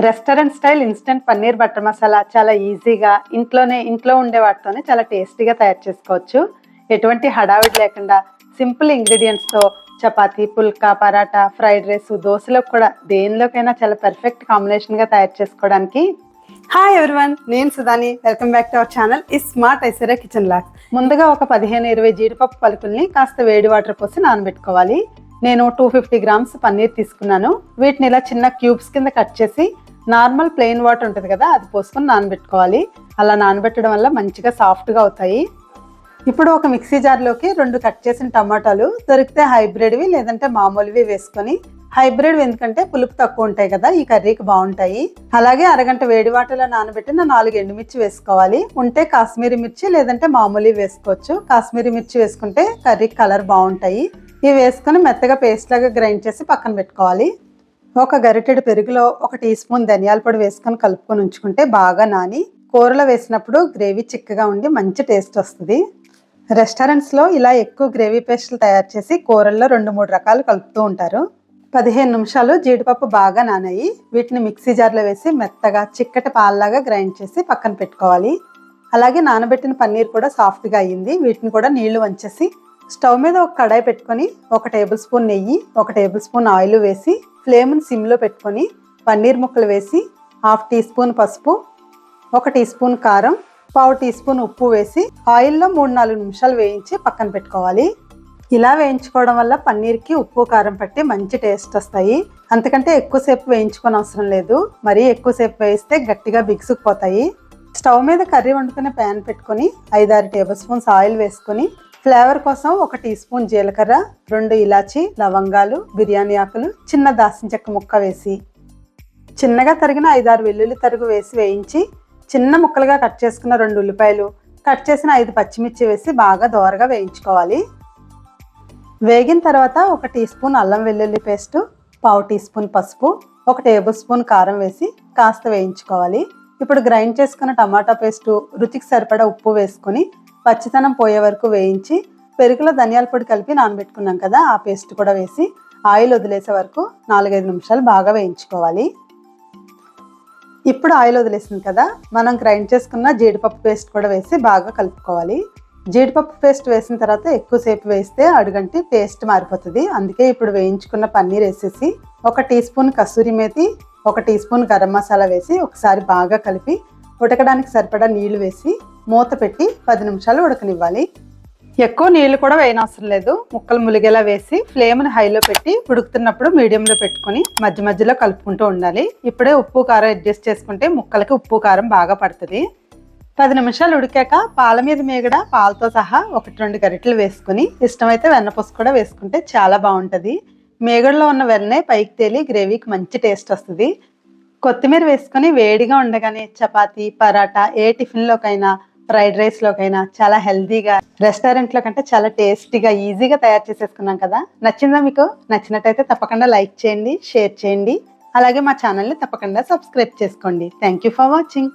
Restaurant style instant paneer butter masala చాలా ఈజీగా ఇంట్లో ఉండే వాటితోనే చాలా టేస్టీగా తయారు చేసుకోవచ్చు. ఎటువంటి హడావిడి లేకుండా సింపుల్ ఇంగ్రీడియంట్స్తో చపాతీ, పుల్కా, పరాటా, ఫ్రైడ్ రైస్, దోశలకు కూడా దేనిలోకైనా చాలా పర్ఫెక్ట్ కాంబినేషన్గా తయారు చేసుకోవడానికి. హాయ్ ఎవ్రీవన్, నేను సుధాని. Welcome back to our channel smart Aishwarya kitchen logs. ముందుగా ఒక 15-20 జీడిపప్పు పలుకుల్ని కాస్త వేడి వాటర్ పోసి నానబెట్టుకోవాలి. నేను 250 గ్రామ్స్ పన్నీర్ తీసుకున్నాను. వీటిని ఇలా చిన్న క్యూబ్స్ కింద కట్ చేసి నార్మల్ ప్లెయిన్ వాటర్ ఉంటుంది కదా, అది పోసుకొని నానబెట్టుకోవాలి. అలా నానబెట్టడం వల్ల మంచిగా సాఫ్ట్గా అవుతాయి. ఇప్పుడు ఒక మిక్సీ జార్లోకి 2 కట్ చేసిన టమాటాలు, దొరికితే హైబ్రిడ్వి లేదంటే మామూలువి వేసుకొని, హైబ్రిడ్ ఎందుకంటే పులుపు తక్కువ ఉంటాయి కదా, ఈ కర్రీకి బాగుంటాయి. అలాగే అరగంట వేడి వాటర్లో నానబెట్టిన 4 ఎండుమిర్చి వేసుకోవాలి. ఉంటే కాశ్మీరీ మిర్చి లేదంటే మామూలు వేసుకోవచ్చు. కాశ్మీరీ మిర్చి వేసుకుంటే కర్రీకి కలర్ బాగుంటాయి. ఇవి వేసుకొని మెత్తగా పేస్ట్ లాగా గ్రైండ్ చేసి పక్కన పెట్టుకోవాలి. ఒక గరిటెడు పెరుగులో 1 టీ స్పూన్ ధనియాల పొడి వేసుకొని కలుపుకొని ఉంచుకుంటే బాగా నాని కూరలో వేసినప్పుడు గ్రేవీ చిక్కగా ఉండి మంచి టేస్ట్ వస్తుంది. రెస్టారెంట్స్లో ఇలా ఎక్కువ గ్రేవీ పేస్టులు తయారు చేసి కూరల్లో 2-3 రకాలు కలుపుతూ ఉంటారు. 15 నిమిషాలు జీడిపప్పు బాగా నానాయి. వీటిని మిక్సీ జార్లో వేసి మెత్తగా చిక్కటి పాలలాగా గ్రైండ్ చేసి పక్కన పెట్టుకోవాలి. అలాగే నానబెట్టిన పన్నీర్ కూడా సాఫ్ట్గా అయ్యింది. వీటిని కూడా నీళ్లు వంచేసి స్టవ్ మీద ఒక కడాయి పెట్టుకొని 1 టేబుల్ స్పూన్ నెయ్యి, 1 టేబుల్ స్పూన్ ఆయిల్ వేసి ఫ్లేమ్ని సిమ్లో పెట్టుకొని పన్నీర్ ముక్కలు వేసి 1/2 టీ స్పూన్ పసుపు, 1 టీ స్పూన్ కారం, 1/4 టీ స్పూన్ ఉప్పు వేసి ఆయిల్లో 3-4 నిమిషాలు వేయించి పక్కన పెట్టుకోవాలి. ఇలా వేయించుకోవడం వల్ల పన్నీర్కి ఉప్పు కారం పట్టి మంచి టేస్ట్ వస్తాయి. అంతకంటే ఎక్కువసేపు వేయించుకోని అవసరం లేదు. మరీ ఎక్కువసేపు వేయిస్తే గట్టిగా బిగుసుకుపోతాయి. స్టవ్ మీద కర్రీ వండుకునే ప్యాన్ పెట్టుకొని 5-6 టేబుల్ స్పూన్స్ ఆయిల్ వేసుకొని ఫ్లేవర్ కోసం 1 టీ స్పూన్ జీలకర్ర, 2 ఇలాచి, లవంగాలు, బిర్యానీ ఆకులు, చిన్న దాల్చిన చెక్క ముక్క వేసి చిన్నగా తరిగిన 5-6 వెల్లుల్లి తరుగు వేసి వేయించి చిన్న ముక్కలుగా కట్ చేసుకున్న 2 ఉల్లిపాయలు, కట్ చేసిన 5 పచ్చిమిర్చి వేసి బాగా దోరగా వేయించుకోవాలి. వేగిన తర్వాత 1 టీ స్పూన్ అల్లం వెల్లుల్లి పేస్టు, 1/4 టీ స్పూన్ పసుపు, 1 టేబుల్ స్పూన్ కారం వేసి కాస్త వేయించుకోవాలి. ఇప్పుడు గ్రైండ్ చేసుకున్న టమాటా పేస్టు, రుచికి సరిపడా ఉప్పు వేసుకొని పచ్చితనం పోయే వరకు వేయించి పెరుగులో ధనియాల పొడి కలిపి నానబెట్టుకున్నాం కదా, ఆ పేస్ట్ కూడా వేసి ఆయిల్ వదిలేసే వరకు 4-5 నిమిషాలు బాగా వేయించుకోవాలి. ఇప్పుడు ఆయిల్ వదిలేసింది కదా, మనం గ్రైండ్ చేసుకున్న జీడిపప్పు పేస్ట్ కూడా వేసి బాగా కలుపుకోవాలి. జీడిపప్పు పేస్ట్ వేసిన తర్వాత ఎక్కువసేపు వేస్తే అడుగంటి టేస్ట్ మారిపోతుంది. అందుకే ఇప్పుడు వేయించుకున్న పన్నీర్ వేసేసి 1 teaspoon kasuri methi, 1 teaspoon garam masala వేసి ఒకసారి బాగా కలిపి ఉడకడానికి సరిపడా నీళ్లు వేసి మూత పెట్టి 10 నిమిషాలు ఉడకనివ్వాలి. ఎక్కువ నీళ్లు కూడా వేయనవసరం లేదు. ముక్కలు ములిగేలా వేసి ఫ్లేమ్ని హైలో పెట్టి ఉడుకుతున్నప్పుడు మీడియంలో పెట్టుకొని మధ్య మధ్యలో కలుపుకుంటూ ఉండాలి. ఇప్పుడే ఉప్పు కారం అడ్జస్ట్ చేసుకుంటే ముక్కలకి ఉప్పు కారం బాగా పడుతుంది. 10 నిమిషాలు ఉడికాక పాల మీద మీగడ పాలతో సహా 1-2 గరిటెలు వేసుకుని ఇష్టమైతే వెన్నపూస కూడా వేసుకుంటే చాలా బాగుంటుంది. మీగడలో ఉన్న వెన్నే పైకి తేలి గ్రేవీకి మంచి టేస్ట్ వస్తుంది. కొత్తిమీర వేసుకొని వేడిగా ఉండగానే చపాతీ, పరాటా ఏ టిఫిన్లోకైనా ఫ్రైడ్ రైస్లోకైనా చాలా హెల్తీగా రెస్టారెంట్లో కంటే చాలా టేస్టీగా ఈజీగా తయారు చేసేసుకున్నాం కదా. నచ్చిందా మీకు? నచ్చినట్టయితే తప్పకుండా లైక్ చేయండి, షేర్ చేయండి. అలాగే మా ఛానల్ని తప్పకుండా సబ్స్క్రైబ్ చేసుకోండి. Thank you for watching.